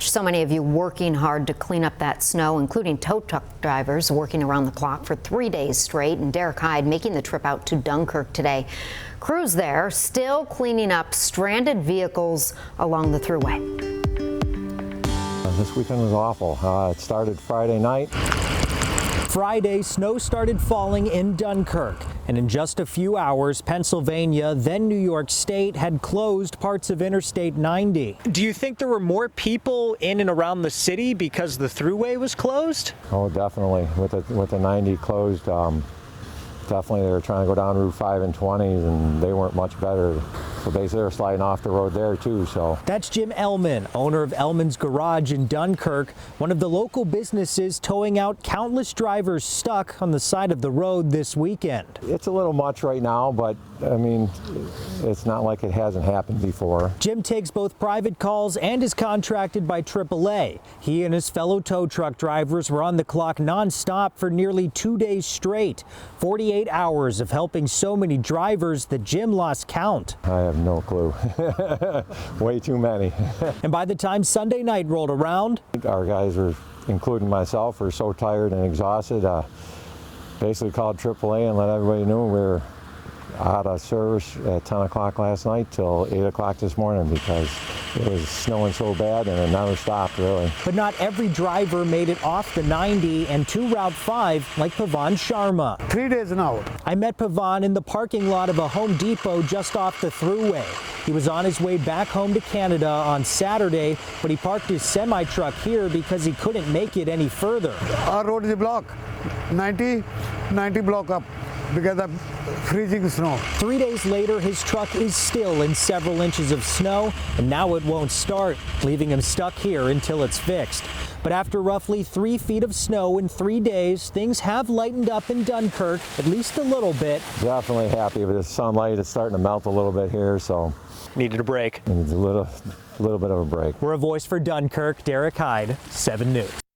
So many of you working hard to clean up that snow, including tow truck drivers working around the clock for 3 days straight. And Derek Hyde making the trip out to Dunkirk today. Crews there still cleaning up stranded vehicles along the thruway. This weekend was awful. It started Friday night. Friday, snow started falling in Dunkirk, and in just a few hours, Pennsylvania, then New York State, had closed parts of Interstate 90. Do you think there were more people in and around the city because the thruway was closed? Oh, definitely. With the 90 closed, definitely they were trying to go down Route 5 and 20, and they weren't much better. So basically they were sliding off the road there too. So that's Jim Ellman, owner of Ellman's Garage in Dunkirk, one of the local businesses towing out countless drivers stuck on the side of the road this weekend. It's a little much right now, but I mean, it's not like it hasn't happened before. Jim takes both private calls and is contracted by AAA. He and his fellow tow truck drivers were on the clock nonstop for nearly 2 days straight. 48 hours of helping so many drivers that Jim lost count. I have no clue. Way too many. And by the time Sunday night rolled around, our guys, including myself, were so tired and exhausted. Basically called AAA and let everybody know we were out of service at 10 o'clock last night till 8 o'clock this morning because it was snowing so bad and it never stopped, really. But not every driver made it off the 90 and to Route 5 like Pavan Sharma. 3 days now. I met Pavan in the parking lot of a Home Depot just off the thruway. He was on his way back home to Canada on Saturday, but he parked his semi-truck here because he couldn't make it any further. Our road is blocked. 90 block up because of freezing snow. 3 days later, his truck is still in several inches of snow, and now it won't start, leaving him stuck here until it's fixed. But after roughly 3 feet of snow in 3 days, things have lightened up in Dunkirk, at least a little bit. Definitely happy with the sunlight. It's starting to melt a little bit here, so needed a break. It's a little bit of a break. We're a voice for Dunkirk. Derek Hyde, 7 News.